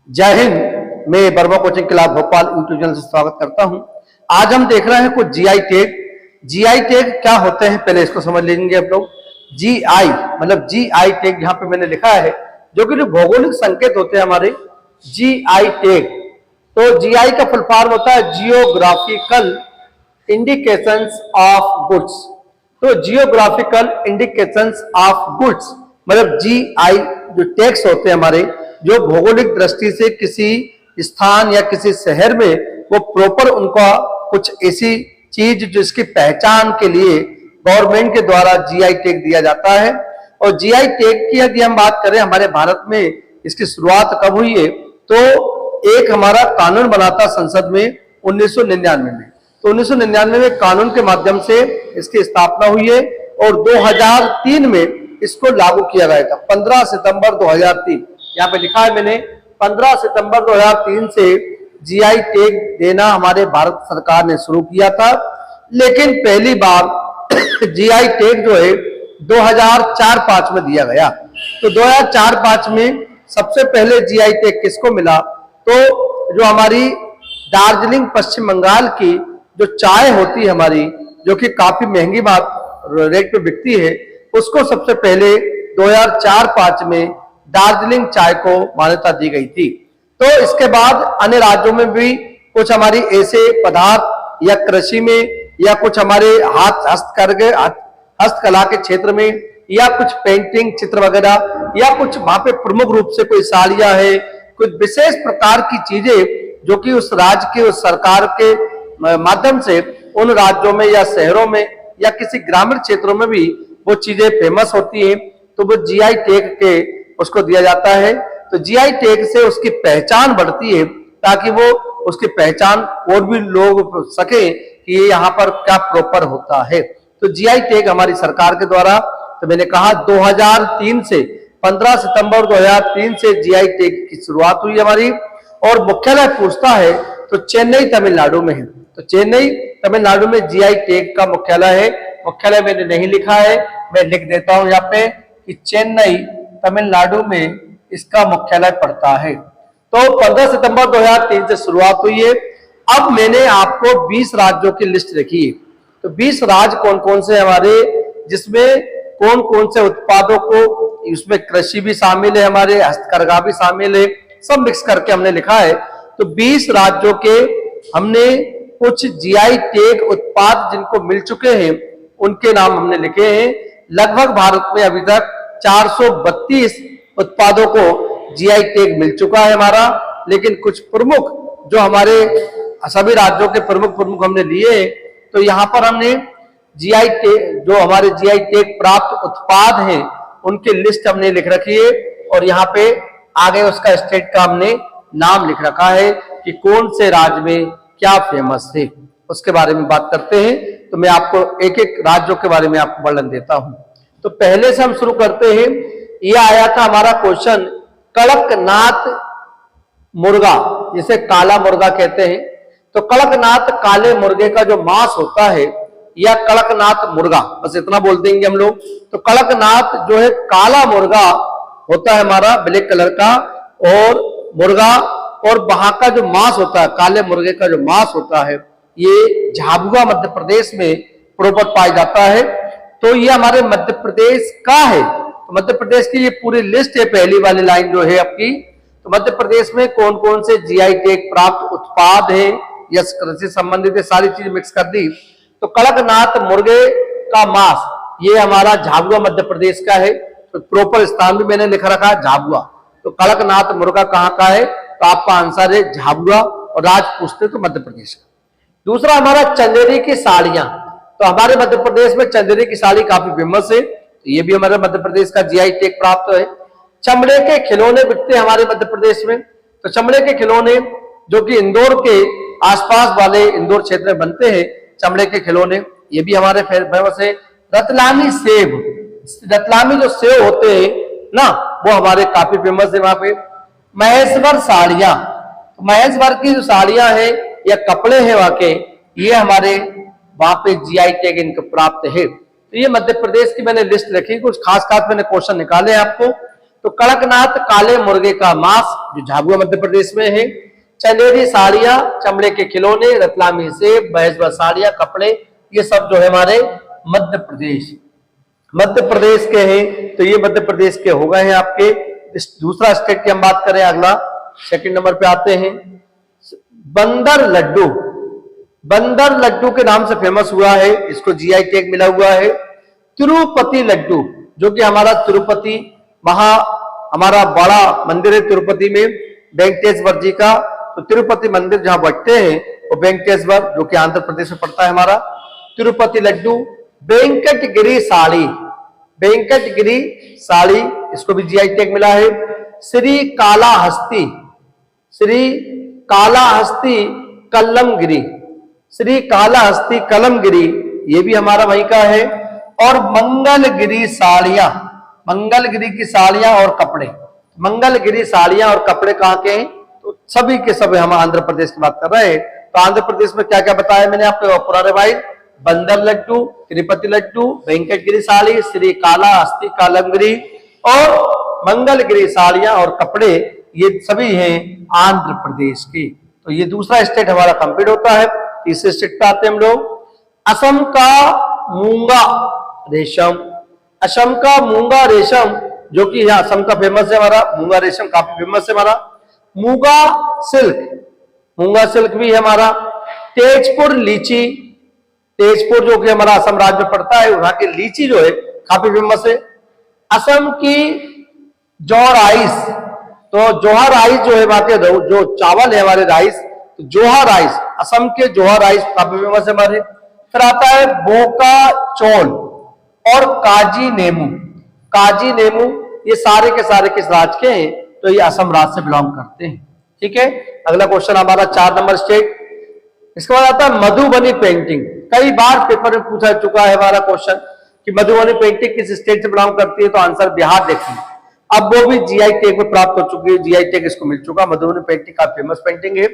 जय हिंद। मैं Verma coaching class Bhopal YouTube channel से स्वागत करता हूं। आज हम देख रहे हैं कुछ जीआई टैग। जीआई टैग क्या होते हैं पहले इसको समझ लेंगे आप लोग। जीआई मतलब जीआई टैग यहाँ पे मैंने लिखा है जो कि भौगोलिक संकेत होते हैं हमारे जीआई टैग। तो जीआई का फुल फॉर्म होता है जियोग्राफिकल इंडिकेशंस ऑफ गुड्स। तो जियोग्राफिकल इंडिकेशंस ऑफ गुड्स मतलब जीआई जो टैग्स होते हैं हमारे, जो भौगोलिक दृष्टि से किसी स्थान या किसी शहर में वो प्रॉपर उनका कुछ ऐसी चीज जिसकी पहचान के लिए गवर्नमेंट के द्वारा जीआई टैग दिया जाता है। और जीआई टैग की यदि हम बात करें हमारे भारत में इसकी शुरुआत कब हुई है, तो एक हमारा कानून बना था संसद में 1999 में। तो 1999 में कानून के माध्यम से इसकी स्थापना हुई है और 2003 में इसको लागू किया गया था। 15 सितंबर 2003 यहाँ पे लिखा है मैंने, 15 सितंबर 2003 से जीआई टैग देना हमारे भारत सरकार ने शुरू किया था। लेकिन पहली बार जीआई टैग जो है 2004-05 में दिया गया। तो 2004-05 में सबसे पहले जीआई टैग किसको मिला, तो जो हमारी दार्जिलिंग पश्चिम बंगाल की जो चाय होती है हमारी, जो कि काफी महंगी रेट पे बिकती है, उसको सबसे पहले 2004-05 में दार्जिलिंग चाय को मान्यता दी गई थी। तो इसके बाद अन्य राज्यों में भी कुछ हमारी ऐसे पदार्थ या कृषि में या कुछ हमारे हस्तकला के क्षेत्र में या कुछ पेंटिंग चित्र वगैरह या कुछ वहां पे प्रमुख रूप से कोई साड़ियां है, कुछ विशेष प्रकार की चीजें जो कि उस राज्य के उस सरकार के माध्यम से उन राज्यों में या शहरों में या किसी ग्रामीण क्षेत्रों में भी वो चीजें फेमस होती है, तो वो जीआई टैग के उसको दिया जाता है। तो जीआई टैग से उसकी पहचान बढ़ती है ताकि वो उसकी पहचान और भी लोग सके कि ये यहाँ पर क्या प्रॉपर होता है। तो जीआई टैग हमारी सरकार के द्वारा, तो मैंने कहा 2003 से 15 सितंबर 2003 से जीआई टैग की शुरुआत हुई हमारी। और मुख्यालय पूछता है तो चेन्नई तमिलनाडु में है। तो चेन्नई तमिलनाडु में जीआई टैग का मुख्यालय है। मुख्यालय मैंने नहीं लिखा है, मैं लिख देता हूं यहाँ पे कि चेन्नई तमिलनाडु में इसका मुख्यालय पड़ता है। तो 15 सितंबर 2003 से शुरुआत हुई है। अब मैंने आपको 20 राज्यों की लिस्ट रखी है। तो 20 राज्य कौन कौन से हमारे, जिसमें कौन कौन से उत्पादों को, इसमें कृषि भी शामिल है, हमारे हस्तकरघा भी शामिल है, सब मिक्स करके हमने लिखा है। तो 20 राज्यों के हमने कुछ जीआई टैग उत्पाद जिनको मिल चुके हैं उनके नाम हमने लिखे हैं। लगभग भारत में अभी तक 432 उत्पादों को जीआई टैग मिल चुका है हमारा। लेकिन कुछ प्रमुख जो हमारे सभी राज्यों के प्रमुख हमने लिए। तो यहाँ पर हमने जीआई टैग, जो हमारे जीआई टैग प्राप्त उत्पाद हैं उनकी लिस्ट हमने लिख रखी है और यहाँ पे आगे उसका स्टेट का हमने नाम लिख रखा है कि कौन से राज्य में क्या फेमस है, उसके बारे में बात करते हैं। तो मैं आपको एक एक राज्यों के बारे में आपको वर्णन देता हूं। तो पहले से हम शुरू करते हैं। यह आया था हमारा क्वेश्चन, कड़कनाथ मुर्गा जिसे काला मुर्गा कहते हैं। तो कड़कनाथ काले मुर्गे का जो मांस होता है या कड़कनाथ मुर्गा, बस इतना बोल देंगे हम लोग। तो कड़कनाथ जो है काला मुर्गा होता है हमारा, ब्लैक कलर का और मुर्गा, और वहां का जो मांस होता है काले मुर्गे का जो मांस होता है ये झाबुआ मध्य प्रदेश में प्रॉपर पाया जाता है। तो ये हमारे मध्य प्रदेश का है। तो मध्य प्रदेश की ये पूरी लिस्ट है, पहली वाली लाइन जो है आपकी। तो मध्य प्रदेश में कौन कौन से जीआई टैग प्राप्त उत्पाद है या कृषि संबंधित सारी चीज मिक्स कर दी। तो कड़कनाथ मुर्गे का मांस ये हमारा झाबुआ मध्य प्रदेश का है। तो प्रॉपर स्थान भी मैंने लिखा रखा है झाबुआ। तो कड़कनाथ मुर्गा कहाँ का है, तो आपका आंसर है झाबुआ, और राज्य पूछते तो मध्य प्रदेश का। दूसरा हमारा चंदेरी की साड़ियां। तो हमारे मध्य प्रदेश में चंदेरी की साड़ी काफी फेमस है। तो ये भी हमारे मध्य प्रदेश का जीआई टैग प्राप्त है। चमड़े के खिलौने बिकते हैं हमारे मध्य प्रदेश में। तो चमड़े के खिलौने जो कि इंदौर के आसपास वाले इंदौर क्षेत्र में बनते हैं, चमड़े के खिलौने ये भी हमारे फेमस है। रतलामी सेब, रतलामी जो सेब होते हैं ना, वो हमारे काफी फेमस है वहां पे। महेश्वर साड़ियां, तो महेश्वर की जो साड़ियां हैं या कपड़े हैं वहां के, ये हमारे वहां पे जीआई टैग इनको प्राप्त है। तो ये मध्य प्रदेश की मैंने लिस्ट रखी, कुछ खास मैंने क्वेश्चन निकाले आपको। तो कड़कनाथ काले मुर्गे का मांस जो झाबुआ मध्य प्रदेश में है, चंदेरी साड़ियां, चमड़े के खिलौने, रतलामी सेब, बहसबा साड़ियां, कपड़े, ये सब जो है हमारे मध्य प्रदेश के हैं। तो ये मध्य प्रदेश के हो गए हैं आपके। दूसरा स्टेट की हम बात करें, अगला सेकंड नंबर पे आते हैं, बंदर लड्डू। बंदर लड्डू के नाम से फेमस हुआ है, इसको जीआई टैग मिला हुआ है। तिरुपति लड्डू, जो कि हमारा तिरुपति हमारा बड़ा मंदिर है तिरुपति में, वेंकटेश्वर जी का। तो तिरुपति मंदिर जहां बैठते हैं वो वेंकटेश्वर, जो कि आंध्र प्रदेश में पड़ता है हमारा। तिरुपति लड्डू, वेंकटगिरी साड़ी, वेंकटगिरी साड़ी, इसको भी जीआई टैग मिला है। श्री कालाहस्ती, श्री कालाहस्ती कलमगिरी, श्री कालाहस्ती कलमगिरी, ये भी हमारा वहीं का है। और मंगलगिरी साड़ियां, मंगलगिरी की साड़ियां और कपड़े, मंगलगिरी साड़ियां और कपड़े कहां के हैं? तो सभी के सब हम आंध्र प्रदेश की बात कर रहे हैं। तो आंध्र प्रदेश में क्या क्या बताया मैंने आपको पूरा रिवाइज, बंदर लड्डू, तिरुपति लड्डू, वेंकटगिरी साड़ी, श्री कालाहस्ती कलमगिरी और मंगलगिरी साड़ियां और कपड़े, ये सभी हैं आंध्र प्रदेश के। तो ये दूसरा स्टेट हमारा कंप्लीट होता है। तीसरे स्टेट पे आते हैं हम लोग, असम का मूंगा रेशम। असम का मूंगा रेशम, जो कि यहाँ असम का फेमस है हमारा, मूंगा रेशम काफी फेमस है हमारा। मूंगा सिल्क, मूंगा सिल्क भी है हमारा। तेजपुर लीची, तेजपुर जो कि हमारा असम राज्य में पड़ता है, वहां की लीची जो है काफी फेमस है। असम की जौ राइस, तो जोहा राइस जो है वहां के जो चावल है हमारे राइस, तो जोहा राइस, असम के जोहा राइस काफी फेमस है हमारे। फिर आता है बोका चौल और काजी नेमू, काजी नेमू, ये सारे के सारे किस राज्य के हैं? तो ये असम राज्य से बिलोंग करते हैं। ठीक है, अगला क्वेश्चन हमारा 4 नंबर स्टेट। इसके बाद आता है मधुबनी पेंटिंग। कई बार पेपर में पूछा चुका है हमारा क्वेश्चन कि मधुबनी पेंटिंग किस स्टेट से बिलोंग करती है, तो आंसर बिहार देखिए। अब वो भी जीआई टैग में प्राप्त हो चुकी है, जीआई टैग इसको मिल चुका। मधुबनी पेंटिंग का फेमस पेंटिंग है।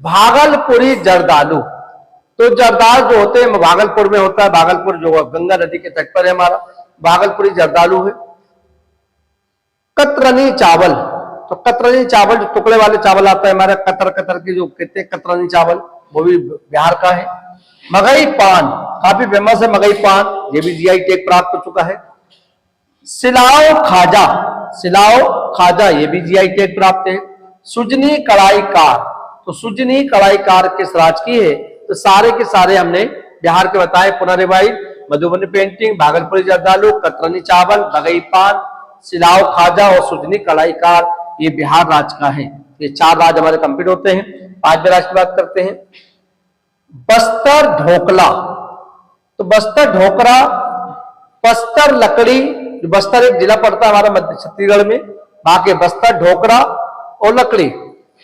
भागलपुरी जरदालू, तो जरदालू जो होते हैं भागलपुर में होता है, भागलपुर जो गंगा नदी के तट पर है हमारा, भागलपुरी जरदालू है। कतरनी चावल, तो कतरनी चावल जो टुकड़े वाले चावल आता है हमारा, कतर कतर की जो कहते हैं कतरनी चावल, वो भी बिहार का है। मगई पान, काफी फेमस है मगई पान, ये भी जीआई टैग प्राप्त हो चुका है। सिलाओ खाजा, सिलाओ खाजा, ये भी जीआई टैग प्राप्त है। सुजनी कढ़ाईकार, तो सुजनी कढ़ाईकार किस राज्य की है? तो सारे के सारे हमने बिहार के बताए। पुनः रिवाइज, मधुबनी पेंटिंग, भागलपुरी जरदालू, कतरनी चावल, मगई पान, सिलाओ खाजा और सुजनी कढ़ाईकार, ये बिहार राज्य का है। ये 4 राज्य हमारे कंप्लीट होते हैं। 5वें राज्य की बात करते हैं, बस्तर ढोकला। तो बस्तर ढोकरा, बस्तर लकड़ी, बस्तर एक जिला पड़ता है हमारा मध्य छत्तीसगढ़ में, वहां के बस्तर ढोकरा और लकड़ी।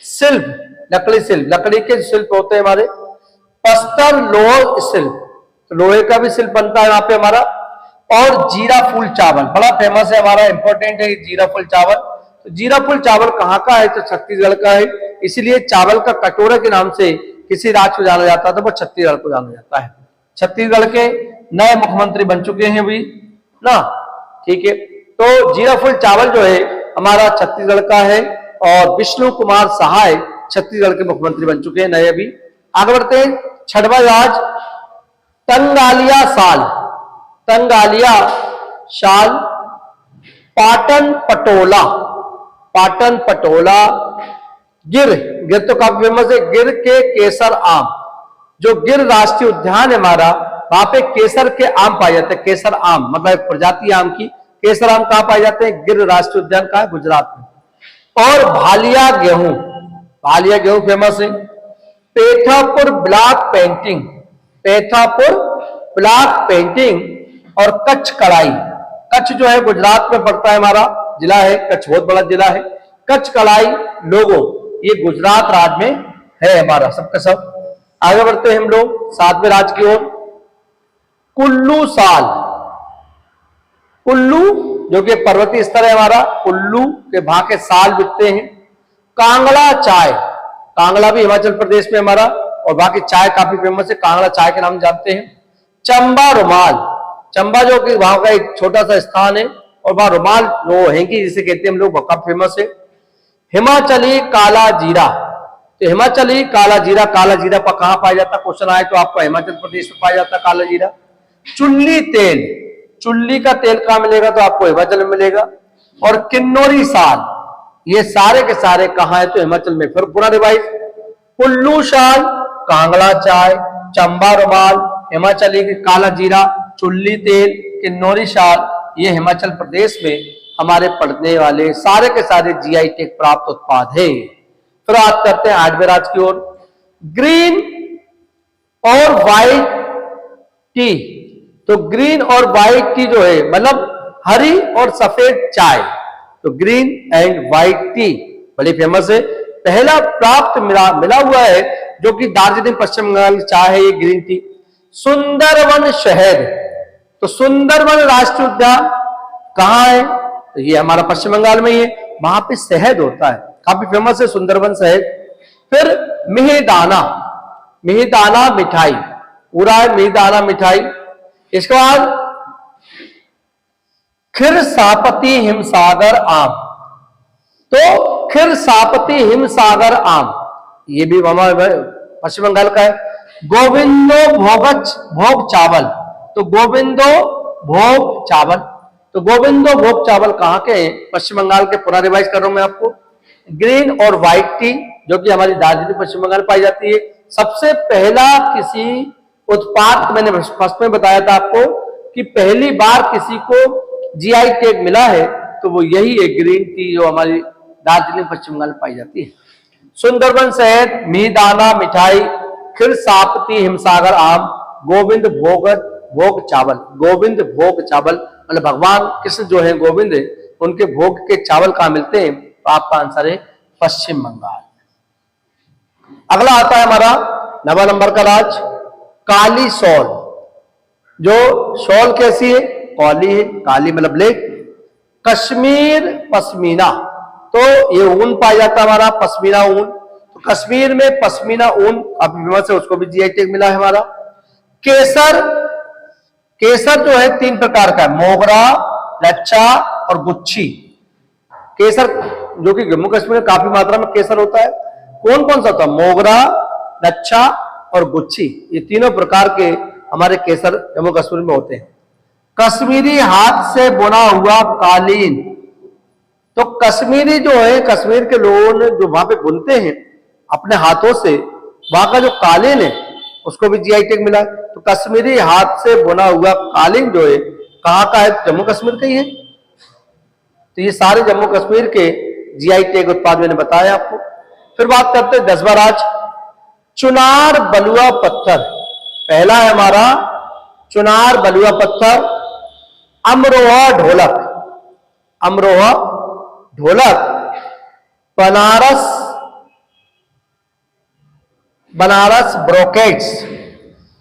शिल्प, लकड़ी शिल्प, लकड़ी के शिल्प होते हैं हमारे। बस्तर लोह शिल्प, लोहे का भी शिल्प बनता है यहाँ पे हमारा। और जीरा फूल चावल, बड़ा फेमस है हमारा, इंपॉर्टेंट है जीरा फूल चावल। तो जीरा फूल चावल कहाँ का है? तो छत्तीसगढ़ का है, इसलिए चावल का कटोरा के नाम से किसी राज्य को जाना जाता था, वो छत्तीसगढ़ को जाना जाता है। छत्तीसगढ़ के नए मुख्यमंत्री बन चुके हैं अभी ना, ठीक है। तो जीरा फूल चावल जो है हमारा छत्तीसगढ़ का है, और विष्णु कुमार सहाय छत्तीसगढ़ के मुख्यमंत्री बन चुके हैं नए अभी। आगे बढ़ते हैं, 6वां राज्य, तंगालिया साल, तंगालिया शाल। पाटन पटोला, पाटन पटोला। गिर, गिर तो काफी फेमस है, गिर के केसर आम, जो गिर राष्ट्रीय उद्यान है हमारा, वहां पे केसर के आम पाए जाते हैं। केसर आम मतलब एक प्रजाति आम की, केसर आम कहां पाए जाते हैं? गिर राष्ट्रीय उद्यान का है, गुजरात में। और भालिया गेहूं, भालिया गेहूं फेमस है। Pethapur block painting, Pethapur block painting. और कच्छ कढ़ाई, कच्छ जो है गुजरात में पड़ता है हमारा, जिला है कच्छ, बहुत बड़ा जिला है। कच्छ कढ़ाई लोगो, ये गुजरात राज्य में है हमारा सबका सब। आगे बढ़ते हैं हम लोग 7वें राज्य की ओर, कुल्लू साल। कुल्लू जो कि पर्वतीय स्तर है हमारा, कुल्लू के वहां के साल बिकते हैं। कांगड़ा चाय, कांगड़ा भी हिमाचल प्रदेश में हमारा, और वहां की चाय काफी फेमस है, कांगड़ा चाय के नाम जानते हैं। चंबा रुमाल, चंबा जो कि वहां का एक छोटा सा स्थान है, और वहां रुमाल जो हैंकी जिसे कहते हैं हम लोग, काफी फेमस है। हिमाचली काला जीरा, तो हिमाचली काला जीरा पर कहां पाया जाता है, क्वेश्चन आए तो आपको हिमाचल प्रदेश में पाया जाता है काला जीरा। चुल्ली तेल, चुल्ली का तेल कहां मिलेगा, तो आपको हिमाचल में मिलेगा। और किन्नौरी शाल, ये सारे के सारे कहां है, तो हिमाचल में। फिर पूरा रिवाइज, कुल्लू शाल, कांगड़ा चाय, चंबा रुमाल, हिमाचली काला जीरा, चुल्ली तेल, किन्नौरी शाल, ये हिमाचल प्रदेश में हमारे पढ़ने वाले सारे के सारे जीआई टैग प्राप्त उत्पाद है। फिर बात करते हैं 8वें राज्य की ओर, ग्रीन और व्हाइट टी। तो ग्रीन और व्हाइट टी जो है, मतलब हरी और सफेद चाय, तो ग्रीन एंड व्हाइट टी बड़ी फेमस है। पहला प्राप्त मिला हुआ है जो कि दार्जिलिंग पश्चिम बंगाल की चाय है, ये ग्रीन टी। सुंदरवन शहद, तो सुंदरवन राष्ट्रीय उद्यान कहां है, तो ये हमारा पश्चिम बंगाल में ही है, वहां पे शहद होता है, काफी फेमस है सुंदरवन शहद। फिर मिहिदाना, मिहिदाना मिठाई, पूरा है मिहिदाना मिठाई। इसके बाद खिरसापति हिमसागर आम, तो खिरसापति हिमसागर आम ये भी हमारे पश्चिम बंगाल का है। गोविंदो भोग चावल, तो गोविंदो भोग चावल, तो गोविंदो भोग चावल कहां के हैं, पश्चिम बंगाल के। पूरा रिवाइज कर रहा हूं मैं आपको। ग्रीन और व्हाइट टी जो कि हमारी दार्जिलिंग पश्चिम बंगाल पाई जाती है। सबसे पहला किसी उत्पाद, मैंने फर्स्ट में बताया था आपको कि पहली बार किसी को जीआई टैग मिला है, तो वो यही है ग्रीन टी जो हमारी दार्जिलिंग पश्चिम बंगाल पाई जाती है। सुंदरबन शहद, मिहिदाना मिठाई, खिरसापति हिमसागर आम, गोविंद भोग चावल। गोविंद भोग चावल मतलब भगवान कृष्ण जो है गोविंद है, उनके भोग के चावल कहां मिलते हैं, तो आपका आंसर है पश्चिम बंगाल। अगला आता है हमारा 9वां नंबर का राज्य, काली शॉल। जो शॉल कैसी है, काली है, काली मतलब ब्लैक। कश्मीर पश्मीना, तो ये ऊन पाया जाता है हमारा, पश्मीना ऊन। तो कश्मीर में पश्मीना ऊन काफी फेमस है, उसको भी जीआई टैग मिला है हमारा। केसर, केसर जो है 3 प्रकार का है, मोगरा, लच्छा और गुच्छी। केसर जो कि जम्मू कश्मीर में काफी मात्रा में केसर होता है। कौन कौन सा होता है, मोगरा, लच्छा और गुच्छी, ये तीनों प्रकार के हमारे केसर जम्मू कश्मीर में होते हैं। कश्मीरी हाथ से बुना हुआ कालीन, तो कश्मीरी जो है, कश्मीर के लोग जो वहां पे बुनते हैं अपने हाथों से, वहां का जो कालीन है उसको भी जीआई टैग मिला। तो कश्मीरी हाथ से बुना हुआ कालीन जो है कहां का है, जम्मू कश्मीर का ही है। तो ये सारे जम्मू कश्मीर के जीआई टैग उत्पाद मैंने बताया आपको। फिर बात करते हैं 10वां राज्य, चुनार बलुआ पत्थर। पहला है हमारा चुनार बलुआ पत्थर। अमरोहा ढोलक, अमरोहा ढोलक। बनारस ब्रोकेट्स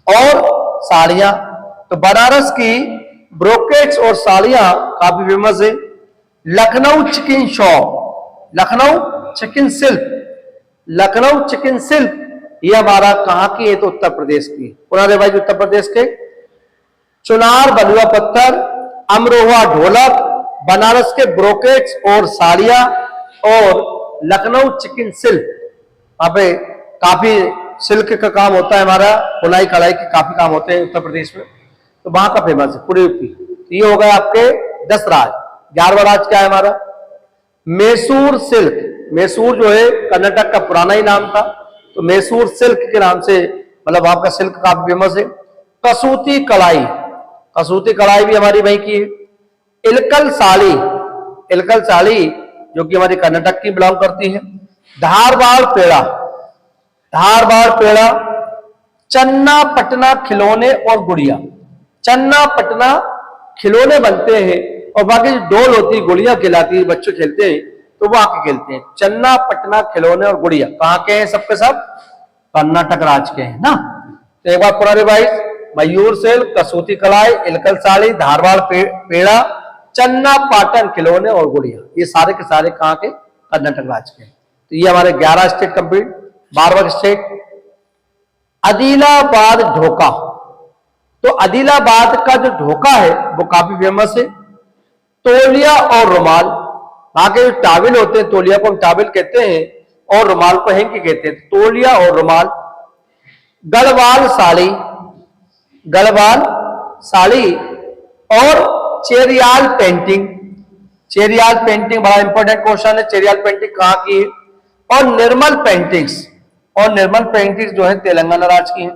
और साड़ियां, तो बनारस की ब्रोकेट्स और साड़ियां काफी फेमस है। Lucknow chicken shop, Lucknow chicken silk, Lucknow chicken silk ये हमारा कहां की है, तो उत्तर प्रदेश की। पुनः रिवाइज, उत्तर प्रदेश के। चुनार बलुआ पत्थर, अमरोहा ढोलक, बनारस के ब्रोकेट्स और साड़ियां और लखनऊ चिकन सिल्क, वहां पे काफी सिल्क का काम होता है हमारा, बुनाई कढ़ाई के काफी काम होते हैं उत्तर प्रदेश में, तो वहां का फेमस है पूरे यूपी। तो ये हो गए आपके 10 राज्य। 11वां राज्य क्या है हमारा, मैसूर सिल्क। मैसूर जो है कर्नाटक का पुराना ही नाम था, तो मैसूर सिल्क के नाम से मतलब वहां का सिल्क काफी फेमस है। कसूती कढ़ाई, कसूती कढ़ाई भी हमारी वहीं की है। इलकल साड़ी, इलकल साड़ी जो कि हमारी कर्नाटक की बिलोंग करती है। धारवाड़ पेड़ा, धारवाड़ पेड़ा। चन्ना पटना खिलौने और गुड़िया, चन्ना पटना खिलौने बनते हैं और बाकी डोल होती है, गुड़िया खिलाती है, बच्चे खेलते हैं, तो वो आके खेलते हैं। चन्ना पटना खिलौने और गुड़िया कहां के हैं, सबके सब कर्नाटक राज्य के हैं ना। तो एक बार पूरा रिवाइज, मयूर सिल्क, कसूती कढ़ाई, इलकल साड़ी, धारवाड़ पेड़ा, चन्ना पाटन खिलौने और गुड़िया, ये सारे के सारे कहां के, कर्नाटक राज्य के। तो ये हमारे 11 स्टेट कंप्लीट। 12वां स्टेट आदिलाबाद ढोका। तो आदिलाबाद का जो ढोका है वो काफी फेमस है। तौलिया और रुमाल, आगे जो टाविल होते हैं, तौलिया को हम टाविल कहते हैं और रुमाल को हैंकी कहते हैं। तौलिया और रुमाल। गढ़वाल साड़ी, गढ़वाल साड़ी और चेरियाल पेंटिंग। चेरियाल पेंटिंग बड़ा इंपॉर्टेंट क्वेश्चन है, चेरियाल पेंटिंग कहाँ की है। और निर्मल पेंटिंग्स, और निर्मल पेंटिंग्स जो है तेलंगाना राज्य की है।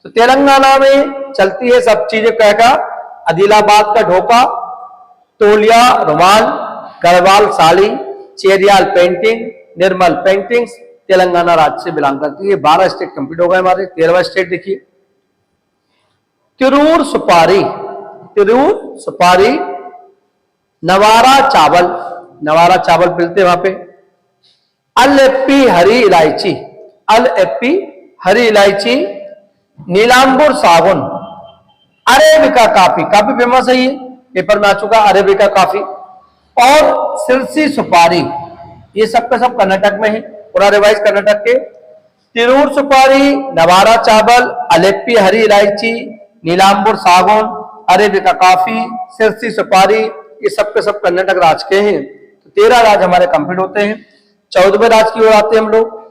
तो तेलंगाना में चलती है सब चीजें, क्या का आदिलाबाद का ढोका, तौलिया रुमाल, गढ़वाल साड़ी, चेरियाल पेंटिंग, निर्मल पेंटिंग्स तेलंगाना राज्य से बिलोंग करती है। 12 स्टेट कंप्लीट हो गए हमारे। 13वां स्टेट देखिए, तिरूर सुपारी। तिरूर सुपारी। नवारा चावल, नवारा चावल मिलते हैं वहां पे। अल-एप्पी हरी इलायची, अल-एप्पी हरी इलायची। नीलांबुर साबुन। अरेबिका कॉफी, काफी फेमस है ये, पेपर में आ चुका अरेबिका कॉफी। और सिरसी सुपारी, ये सब का सब कर्नाटक में है, पूरा रिवाइज कर्नाटक के। तिरूर सुपारी, नवारा चावल, अलेप्पी हरी इलायची, नीलांबुर साबुन, अरेबिका कॉफी, सिरसी सुपारी, ये सब के सब कर्नाटक राज्य के हैं। तो 13 राज्य हमारे कंप्लीट होते हैं। 14वें राज्य की ओर आते हैं हम लोग।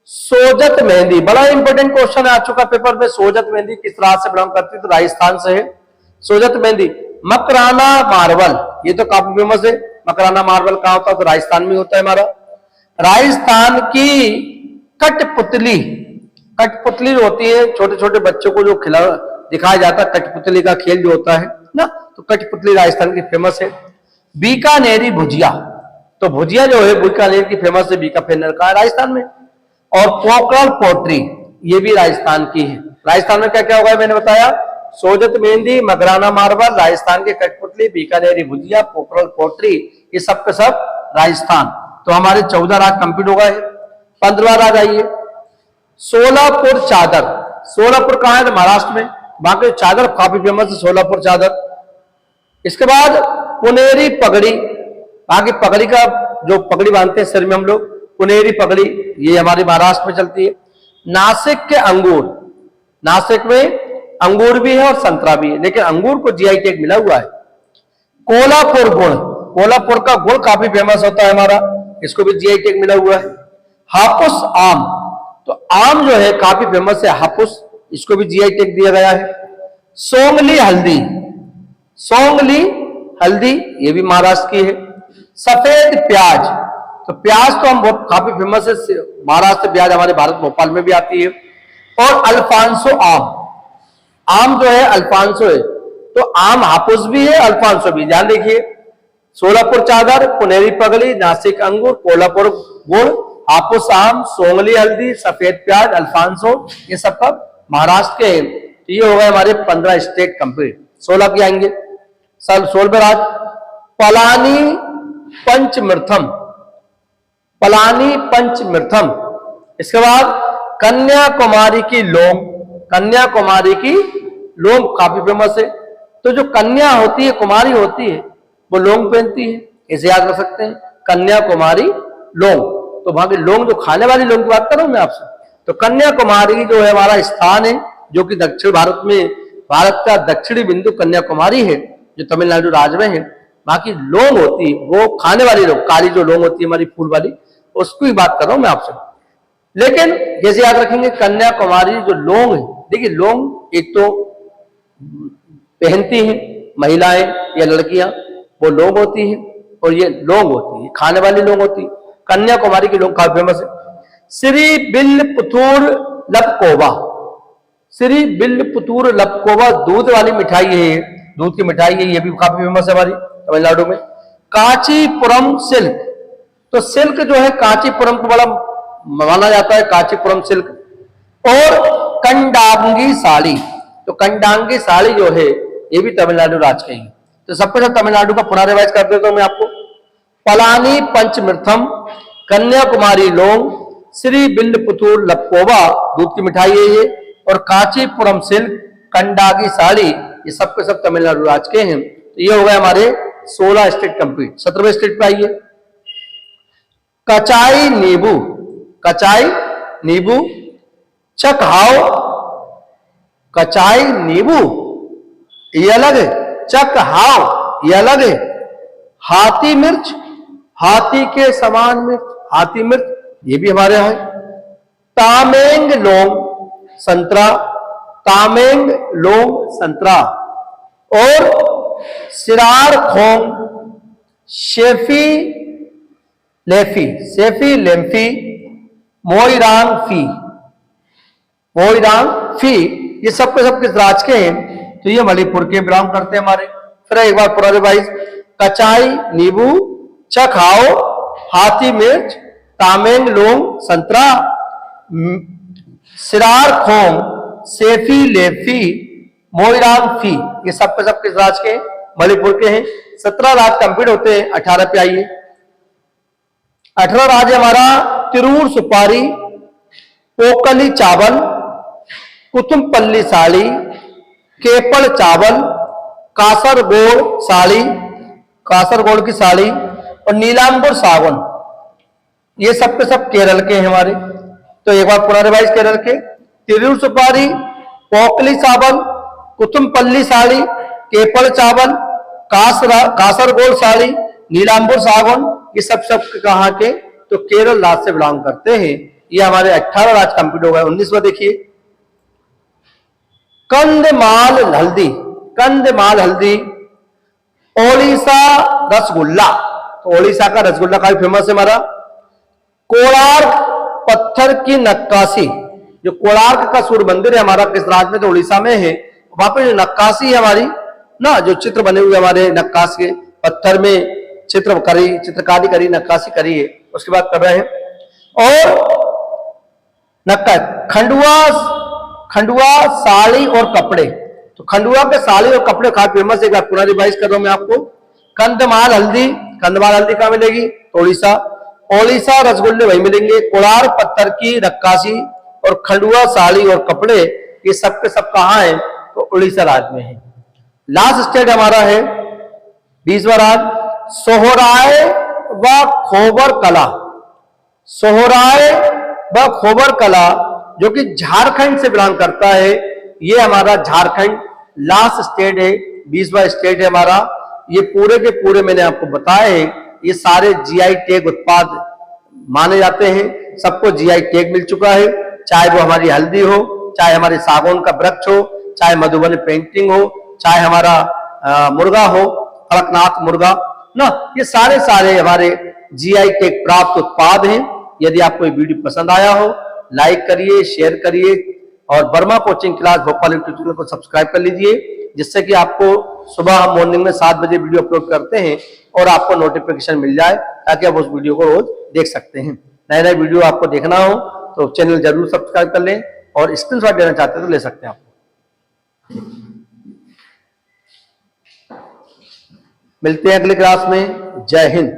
सोजत मेहंदी, बड़ा इंपॉर्टेंट क्वेश्चन आ चुका पेपर में। सोजत मेहंदी किस राज्य से बिलोंग करती है, तो राजस्थान से है सोजत मेहंदी। मकराना मार्बल, ये तो काफी फेमस है। मकराना मार्बल कहां होता है, तो राजस्थान में होता है हमारा। राजस्थान की कठपुतली, कठपुतली होती है, छोटे छोटे बच्चों को जो खिला दिखाया जाता है, कठपुतली का खेल जो होता है ना, तो कठपुतली राजस्थान की फेमस है। बीकानेरी भुजिया, तो भुजिया जो है बीकानेर की फेमस है, बीकानेर का है राजस्थान में। और पोखरल पोट्री, ये भी राजस्थान की है। राजस्थान में क्या क्या होगा मैंने बताया, सोजत मेहंदी, मकराना मार्बल, राजस्थान के कठपुतली, बीकानेरी भुजिया, पोखरल पोट्री, ये सब के सब राजस्थान। तो हमारे 14 राज्य कंप्लीट हो गए। 15वां राज्य आइए, सोलापुर चादर। सोलापुर कहां है, तो महाराष्ट्र में। वहां की चादर काफी फेमस है, सोलापुर चादर। इसके बाद पुनेरी पगड़ी, वहां की पगड़ी का जो पगड़ी बांधते हैं सिर में हम लोग, पुनेरी पगड़ी, ये हमारे महाराष्ट्र में चलती है। नासिक के अंगूर, नासिक में अंगूर भी है और संतरा भी है, लेकिन अंगूर को जीआई टैग मिला हुआ है। कोल्हापुर गुड़, कोल्हापुर का गुड़ काफी फेमस होता है हमारा, इसको भी जीआई टैग मिला हुआ है। हापुस आम, तो आम जो है काफी फेमस है हापुस, इसको भी जीआई टैग दिया गया है। सोंगली हल्दी, सोंगली हल्दी, ये भी महाराष्ट्र की है। सफेद प्याज, तो प्याज तो हम बहुत काफी फेमस है, महाराष्ट्र प्याज हमारे भारत भोपाल में भी आती है। और अल्फांसो आम, आम जो है अल्फांसो है, तो आम हापुस भी है, अल्फांसो भी, ध्यान देखिए। सोलापुर चादर, पुनेरी पगड़ी, नासिक अंगूर, कोल्हापुर गुड़, हापुस आम, सोंगली हल्दी, सफेद प्याज, अल्फांसो, ये सब का महाराष्ट्र के हैं। तो ये हो गए हमारे 15 स्टेट कंप्लीट। 16 की आएंगे, 16वें राज्य पलानी पंचमृथम, पलानी पंचमृथम। इसके बाद कन्याकुमारी की लोम, कन्याकुमारी की लोम काफी फेमस है। तो जो कन्या होती है, कुमारी होती है, वो लोंग पहनती है, इसे याद रख सकते हैं, कन्याकुमारी लोंग। तो वहां की लोंग, जो खाने वाली लोंग की बात कर रहा हूं मैं आपसे, तो कन्याकुमारी जो है हमारा स्थान है, जो कि दक्षिण भारत में, भारत का दक्षिणी बिंदु कन्याकुमारी है, जो तमिलनाडु राज्य में है। वहां की लोंग होती है, वो खाने वाली लोंग, काली जो लोंग होती है हमारी फूल वाली, उसकी बात कर रहा हूं मैं आपसे। लेकिन जैसे याद रखेंगे, कन्याकुमारी जो लोंग है, देखिए लोंग एक तो पहनती हैं महिलाएं या लड़कियां, वो लोंग होती है, और ये लोंग होती है, खाने वाली लोंग होती है। कन्याकुमारी की लोंग काफी फेमस है। श्री बिल्लपुतूर लपकोवा, श्री बिल्लपुतूर लपकोवा दूध वाली मिठाई है, दूध की मिठाई है, ये भी काफी फेमस है हमारी तमिलनाडु में। कांचीपुरम सिल्क, तो सिल्क जो है कांचीपुरम को बड़ा माना जाता है, कांचीपुरम सिल्क। और कंडांगी साड़ी, तो कंडांगी साड़ी जो है ये भी तमिलनाडु राज्य की है। तो सबके सब तमिलनाडु का पुनः रिवाइज कर देता हूं मैं आपको। पलानी पंचमृथम, कन्याकुमारी लोंग, श्री बिल्लपुतूर लपकोवा दूध की मिठाई है ये, और कांचीपुरम सिल्क, कंडांगी साड़ी, ये सब के सब तमिलनाडु राज्य के हैं। तो ये हो गए हमारे 16 स्टेट कंप्लीट। 17वें स्टेट पे आइए, कचाई नींबू, कचाई नींबू। चकहाव, कचाई नींबू ये अलग है, चकहाव ये अलग है। हाथी मिर्च, हाथी के समान मिर्च, हाथी मिर्च, ये भी हमारे यहां है। तामेंग लोंग संतरा, तामेंग लोंग संतरा। और सिरार खोंग, शेफी लेफी, सेफी लेम्फी, मोइरांग फी, मोइरांग फी, ये सब के सब किस राज्य के हैं? तो ये मणिपुर के बिलोंग करते हैं हमारे। फिर एक बार पूरा रिवाइज, कचाई नींबू, चखाओ हाथी मिर्च, तामेंग लोंग संतरा, सिरार खोंग, सेफी लेफी, मोइरांग फी, ये सब के सब किस राज्य के? मणिपुर के हैं। 17 राज्य कंप्लीट होते हैं। 18 पे आइए। 18 राज्य हमारा तिरूर सुपारी, पोकली चावल, कुतुमपल्ली साड़ी, केपड़ चावल, कासरगोड साड़ी, कासरगोड की साड़ी और नीलांबर सागौन, ये सब के सब केरल के हैं हमारे। तो एक बार पुनः रिवाइज केरल के, तिरूर सुपारी, पोकली चावल, कुतुमपल्ली साड़ी, केपड़ चावल, कासरगोड साड़ी, नीलांबर सागौन, ये सब कहां के? तो केरल राज्य से बिलोंग करते हैं। ये हमारे 18 राज्य कंप्लीट हो गए। 19वां देखिए, कंदमाल हल्दी, कंदमाल हल्दी, ओडिशा रसगुल्ला, तो ओडिशा का रसगुल्ला काफी फेमस है हमारा। कोणार्क पत्थर की नक्काशी, जो कोणार्क का सूर्य मंदिर है हमारा किस राज्य में? तो उड़ीसा में है। वहां पे जो नक्काशी है हमारी ना, जो चित्र बने हुए हमारे नक्काशी के पत्थर में चित्रकारी करी, नक्काशी करी है, उसके बाद कर रहे हैं। और खंडुआ साड़ी और कपड़े, तो खंडुआ के साड़ी और कपड़े काफी फेमस है। पूरा रिवाइज कर रहा हूं मैं आपको। कंदमाल हल्दी, कंदमाल हल्दी कहां मिलेगी? तो उड़ीसा। ओडिशा रसगुल्ले वही मिलेंगे। कोणार्क पत्थर की नक्काशी और खंडुआ साड़ी और कपड़े, ये सब के सब कहां है? तो उड़ीसा राज्य में है। लास्ट स्टेट हमारा है 20वां राज्य, सोहराय व खोबर कला, सोहराय व खोबर कला, जो कि झारखंड से बिलोंग करता है। ये हमारा झारखंड लास्ट स्टेट है, 20वां स्टेट है हमारा। ये पूरे के पूरे मैंने आपको बताए, ये सारे जीआई टैग उत्पाद माने जाते हैं। सबको जीआई टैग मिल चुका है, चाहे वो हमारी हल्दी हो, चाहे हमारे सागौन का वृक्ष हो, चाहे मधुबनी पेंटिंग हो, चाहे हमारा मुर्गा हो, कड़कनाथ मुर्गा ना, ये सारे हमारे जीआई टैग प्राप्त उत्पाद हैं। यदि आपको ये वीडियो पसंद आया हो, लाइक करिए, शेयर करिए और Verma coaching class Bhopal YouTube channel को सब्सक्राइब कर लीजिए, जिससे कि आपको सुबह हम मॉर्निंग में 7 बजे वीडियो अपलोड करते हैं और आपको नोटिफिकेशन मिल जाए, ताकि आप उस वीडियो को रोज देख सकते हैं। नए नए वीडियो आपको देखना हो तो चैनल जरूर सब्सक्राइब कर लें, और स्क्रीनशॉट लेना चाहते हैं तो ले सकते हैं आप। मिलते हैं अगले क्लास में। जय हिंद।